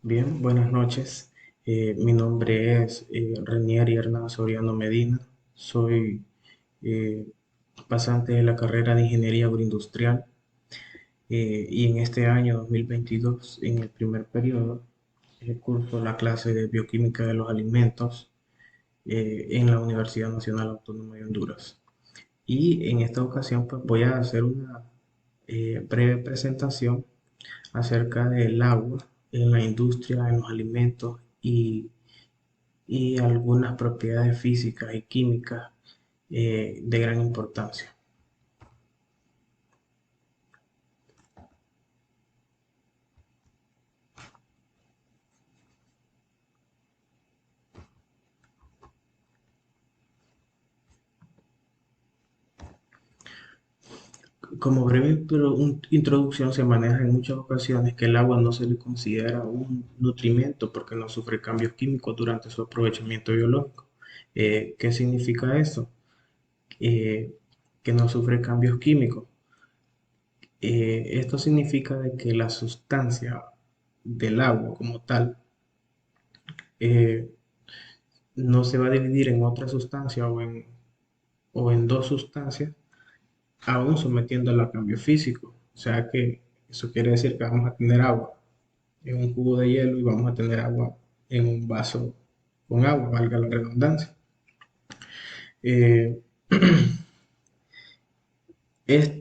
Bien, buenas noches. Mi nombre es Renier Hernán Soriano Medina. Soy eh, pasante de la carrera de Ingeniería Agroindustrial y en este año 2022, en el primer periodo, curso la clase de Bioquímica de los Alimentos en la Universidad Nacional Autónoma de Honduras. Y en esta ocasión pues, voy a hacer una breve presentación acerca del agua en la industria, en los alimentos y algunas propiedades físicas y químicas de gran importancia. Como breve introducción, se maneja en muchas ocasiones que el agua no se le considera un nutrimento porque no sufre cambios químicos durante su aprovechamiento biológico. ¿Qué significa eso? Eh, que no sufre cambios químicos. Esto significa de que la sustancia del agua como tal eh, no se va a dividir en otra sustancia o en dos sustancias, aún sometiéndola a cambio físico. O sea que eso quiere decir que vamos a tener agua en un cubo de hielo y vamos a tener agua en un vaso con agua, valga la redundancia. Eh, es,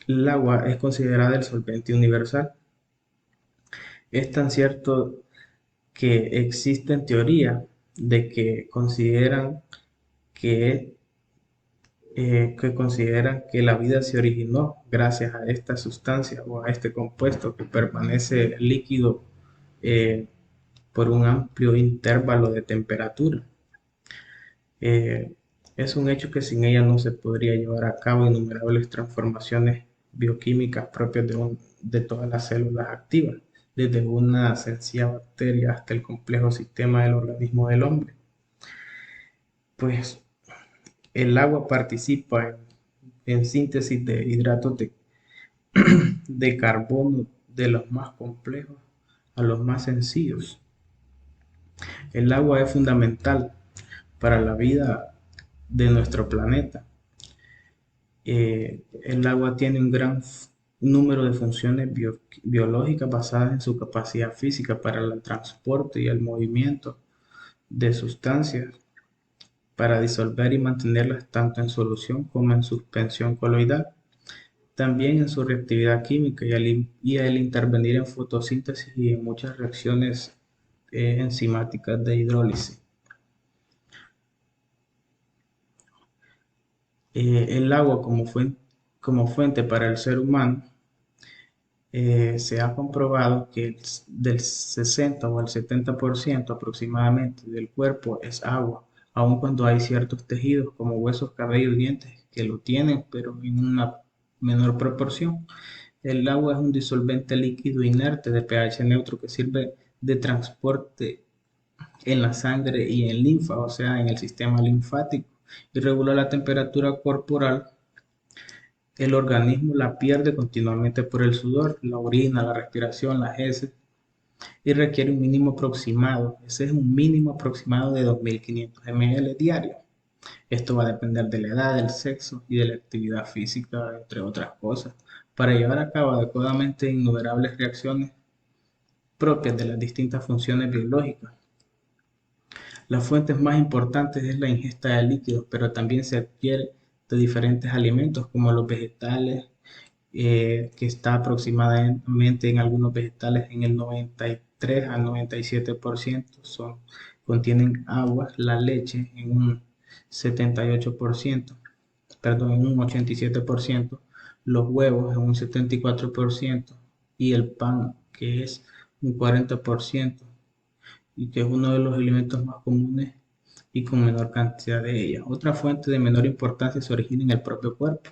el agua es considerada el solvente universal. Es tan cierto que existen teorías de que que consideran que la vida se originó gracias a esta sustancia o a este compuesto que permanece líquido eh, por un amplio intervalo de temperatura. Eh, es un hecho que sin ella no se podría llevar a cabo innumerables transformaciones bioquímicas propias de todas las células activas, desde una sencilla bacteria hasta el complejo sistema del organismo del hombre. Pues el agua participa en síntesis de hidratos de carbono de los más complejos a los más sencillos. El agua es fundamental para la vida de nuestro planeta. El agua tiene un gran número de funciones biológicas basadas en su capacidad física para el transporte y el movimiento de sustancias, para disolver y mantenerlas tanto en solución como en suspensión coloidal. También en su reactividad química y al intervenir en fotosíntesis y en muchas reacciones enzimáticas de hidrólisis. El agua como fuente para el ser humano, se ha comprobado que del 60 o al 70% aproximadamente del cuerpo es agua, aun cuando hay ciertos tejidos como huesos, cabello y dientes que lo tienen, pero en una menor proporción. El agua es un disolvente líquido inerte de pH neutro que sirve de transporte en la sangre y en linfa, o sea, en el sistema linfático, y regula la temperatura corporal. El organismo la pierde continuamente por el sudor, la orina, la respiración, las heces, y requiere un mínimo aproximado. Ese es un mínimo aproximado de 2.500 ml diario. Esto va a depender de la edad, del sexo y de la actividad física, entre otras cosas, para llevar a cabo adecuadamente innumerables reacciones propias de las distintas funciones biológicas. Las fuentes más importantes es la ingesta de líquidos, pero también se adquiere de diferentes alimentos como los vegetales, que está aproximadamente en algunos vegetales en el 93 al 97% contienen agua, la leche en un 78%, perdón, en un 87%, los huevos en un 74% y el pan que es un 40% y que es uno de los alimentos más comunes y con menor cantidad de ella. Otra fuente de menor importancia se origina en el propio cuerpo,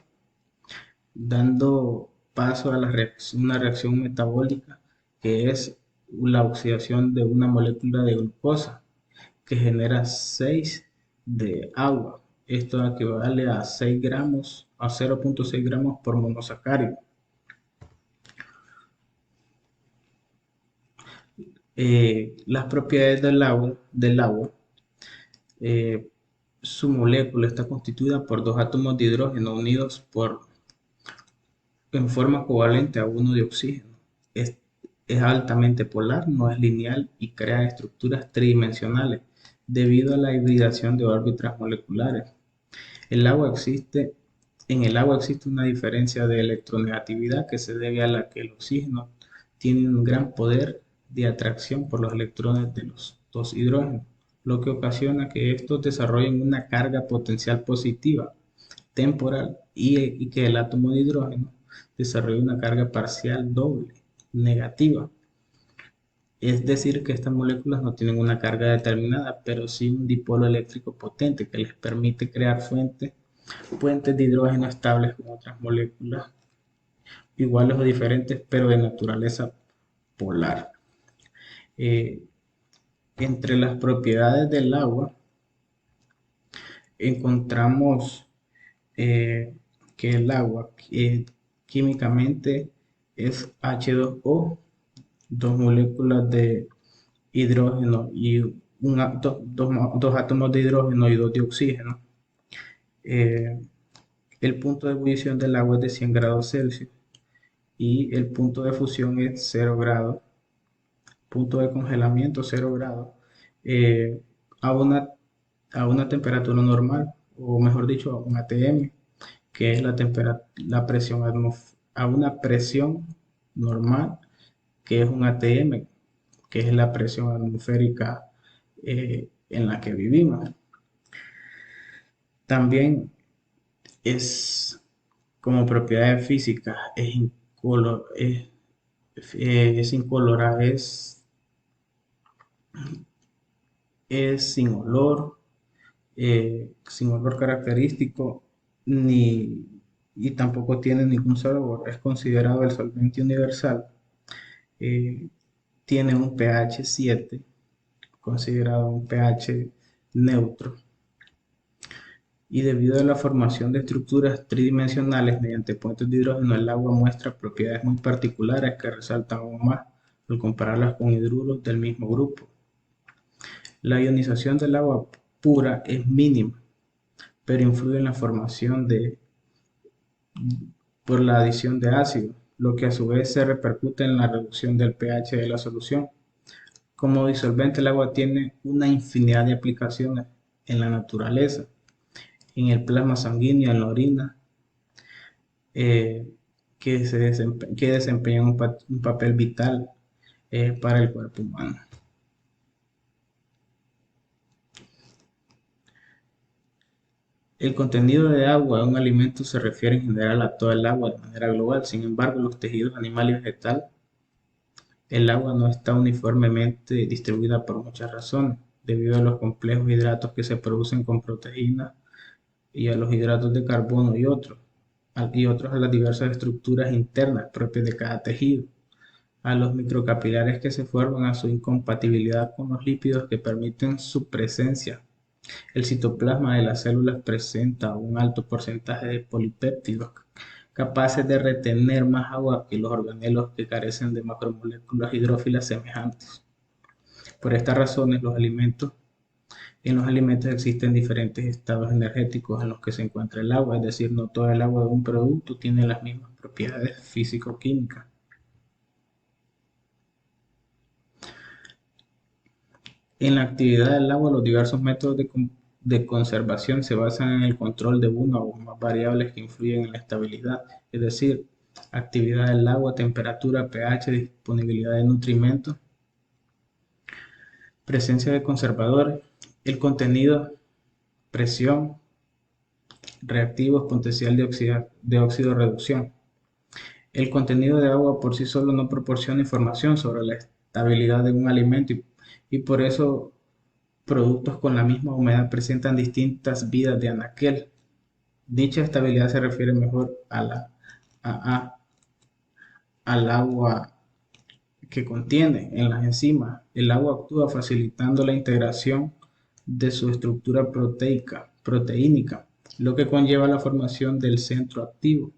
dando paso a una reacción metabólica que es la oxidación de una molécula de glucosa que genera 6 de agua. Esto equivale a 6 gramos, a 0,6 gramos por monosacárido. Las propiedades del agua, eh, su molécula está constituida por dos átomos de hidrógeno unidos en forma covalente a uno de oxígeno. Es, es altamente polar, no es lineal y crea estructuras tridimensionales debido a la hibridación de órbitas moleculares. El agua existe, en el agua existe una diferencia de electronegatividad que se debe a la que el oxígeno tiene un gran poder de atracción por los electrones de los dos hidrógenos, lo que ocasiona que estos desarrollen una carga potencial positiva temporal y que el átomo de hidrógeno desarrolle una carga parcial doble, negativa. Es decir, que estas moléculas no tienen una carga determinada, pero sí un dipolo eléctrico potente que les permite crear puentes de hidrógeno estables con otras moléculas iguales o diferentes, pero de naturaleza polar. Eh, Entre las propiedades del agua encontramos eh, que el agua químicamente es H2O, dos moléculas de hidrógeno y dos átomos de hidrógeno y dos de oxígeno. Eh, el punto de ebullición del agua es de 100 grados Celsius y el punto de fusión es 0 grados, punto de congelamiento 0 grados, eh, a, una, a una temperatura normal, o mejor dicho, a un ATM, que es la presión a una presión normal, que es un ATM, que es la presión atmosférica en la que vivimos. También es, como propiedades físicas, es incolora, es sin olor característico, ni, y tampoco tiene ningún sabor. Es considerado el solvente universal. Eh, Tiene un pH 7, considerado un pH neutro. Y debido a la formación de estructuras tridimensionales mediante puentes de hidrógeno, el agua muestra propiedades muy particulares que resaltan aún más al compararlas con hidruros del mismo grupo. La ionización del agua pura es mínima, pero influye en la formación por la adición de ácido, lo que a su vez se repercute en la reducción del pH de la solución. Como disolvente, el agua tiene una infinidad de aplicaciones en la naturaleza, en el plasma sanguíneo, en la orina, eh, que desempeñan un papel vital para el cuerpo humano. El contenido de agua en un alimento se refiere en general a toda el agua de manera global. Sin embargo, en los tejidos animal y vegetal, el agua no está uniformemente distribuida por muchas razones, debido a los complejos hidratos que se producen con proteínas y a los hidratos de carbono y otros a las diversas estructuras internas propias de cada tejido, a los microcapilares que se forman, a su incompatibilidad con los lípidos que permiten su presencia. El citoplasma de las células presenta un alto porcentaje de polipéptidos capaces de retener más agua que los organelos que carecen de macromoléculas hidrófilas semejantes. Por estas razones, en los alimentos existen diferentes estados energéticos en los que se encuentra el agua, es decir, no todo el agua de un producto tiene las mismas propiedades físico-químicas. En la actividad del agua, los diversos métodos de conservación se basan en el control de una o más variables que influyen en la estabilidad, es decir, actividad del agua, temperatura, pH, disponibilidad de nutrimentos, presencia de conservadores, el contenido, presión, reactivos, potencial de óxido reducción. El contenido de agua por sí solo no proporciona información sobre la estabilidad de un alimento y por eso productos con la misma humedad presentan distintas vidas de anaquel. Dicha estabilidad se refiere mejor a- al agua que contiene en las enzimas. El agua actúa facilitando la integración de su estructura proteínica, lo que conlleva la formación del centro activo.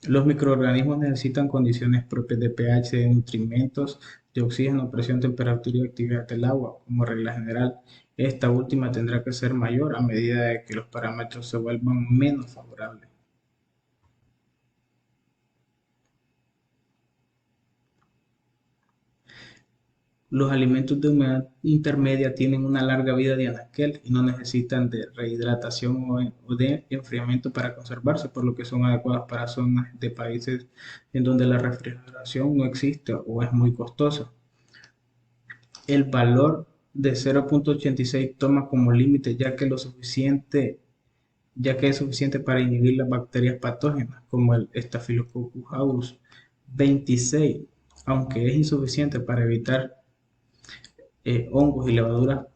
Los microorganismos necesitan condiciones propias de pH, de nutrimentos, de oxígeno, presión, temperatura y actividad del agua. Como regla general, esta última tendrá que ser mayor a medida de que los parámetros se vuelvan menos favorables. Los alimentos de humedad intermedia tienen una larga vida de anaquel y no necesitan de rehidratación o de enfriamiento para conservarse, por lo que son adecuados para zonas de países en donde la refrigeración no existe o es muy costosa. El valor de 0,86 toma como límite ya que es suficiente para inhibir las bacterias patógenas como el Staphylococcus aureus 26, aunque es insuficiente para evitar hongos y levaduras,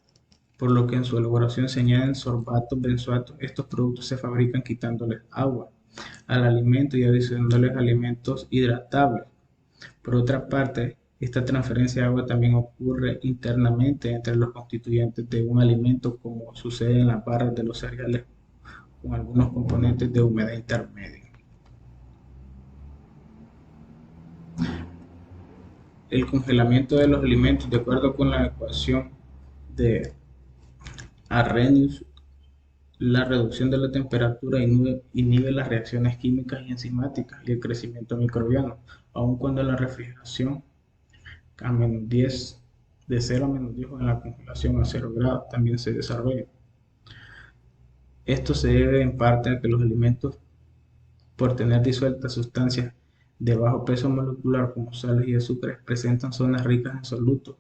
por lo que en su elaboración se añaden sorbatos, benzoatos. Estos productos se fabrican quitándoles agua al alimento y adicionándoles alimentos hidratables. Por otra parte, esta transferencia de agua también ocurre internamente entre los constituyentes de un alimento, como sucede en las barras de los cereales con algunos componentes de humedad intermedia. El congelamiento de los alimentos, de acuerdo con la ecuación de Arrhenius, la reducción de la temperatura inhibe las reacciones químicas y enzimáticas y el crecimiento microbiano, aun cuando la refrigeración a -10, de 0 a -10 o en la congelación a 0 grados también se desarrolla. Esto se debe en parte a que los alimentos, por tener disueltas sustancias de bajo peso molecular como sales y azúcares, presentan zonas ricas en solutos,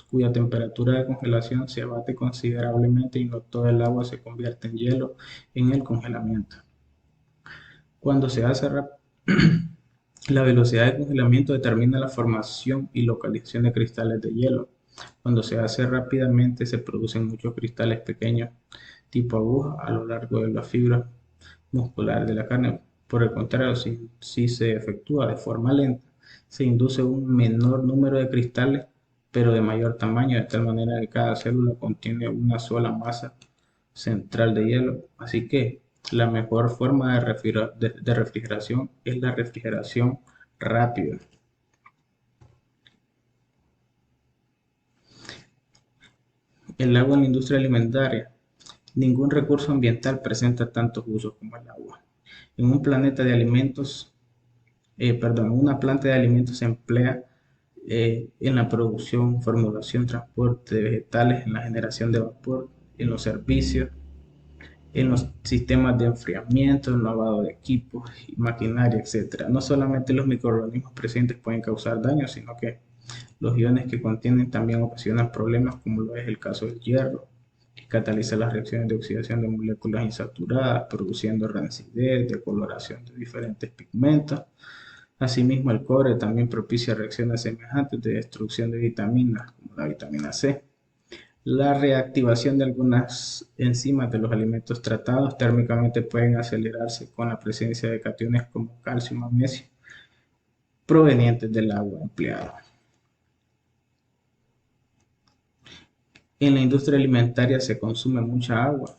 cuya temperatura de congelación se abate considerablemente y no todo el agua se convierte en hielo en el congelamiento. Cuando se hace La velocidad de congelamiento determina la formación y localización de cristales de hielo. Cuando se hace rápidamente se producen muchos cristales pequeños tipo aguja a lo largo de la fibra muscular de la carne. Por el contrario, si se efectúa de forma lenta, se induce un menor número de cristales, pero de mayor tamaño, de tal manera que cada célula contiene una sola masa central de hielo. Así que la mejor forma de refrigeración es la refrigeración rápida. El agua en la industria alimentaria. Ningún recurso ambiental presenta tantos usos como el agua. En un planeta de alimentos, una planta de alimentos se emplea en la producción, formulación, transporte de vegetales, en la generación de vapor, en los servicios, en los sistemas de enfriamiento, el lavado de equipos y maquinaria, etcétera. No solamente los microorganismos presentes pueden causar daño, sino que los iones que contienen también ocasionan problemas, como lo es el caso del hierro, que cataliza las reacciones de oxidación de moléculas insaturadas, produciendo rancidez, decoloración de diferentes pigmentos. Asimismo, el cobre también propicia reacciones semejantes de destrucción de vitaminas, como la vitamina C. La reactivación de algunas enzimas de los alimentos tratados térmicamente pueden acelerarse con la presencia de cationes como calcio y magnesio provenientes del agua empleada. En la industria alimentaria se consume mucha agua.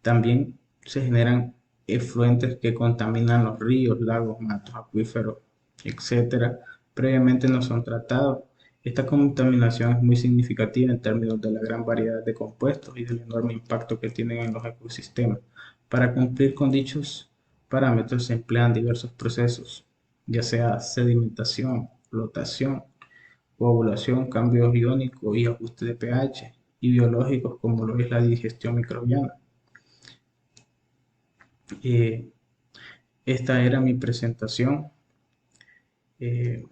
También se generan efluentes que contaminan los ríos, lagos, mantos acuíferos, etcétera. Previamente no son tratados. Esta contaminación es muy significativa en términos de la gran variedad de compuestos y del enorme impacto que tienen en los ecosistemas. Para cumplir con dichos parámetros se emplean diversos procesos, ya sea sedimentación, flotación, coagulación, cambio iónico y ajuste de pH, y biológicos como lo es la digestión microbiana. Eh, Esta era mi presentación. Eh,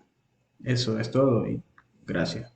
Eso es todo y gracias.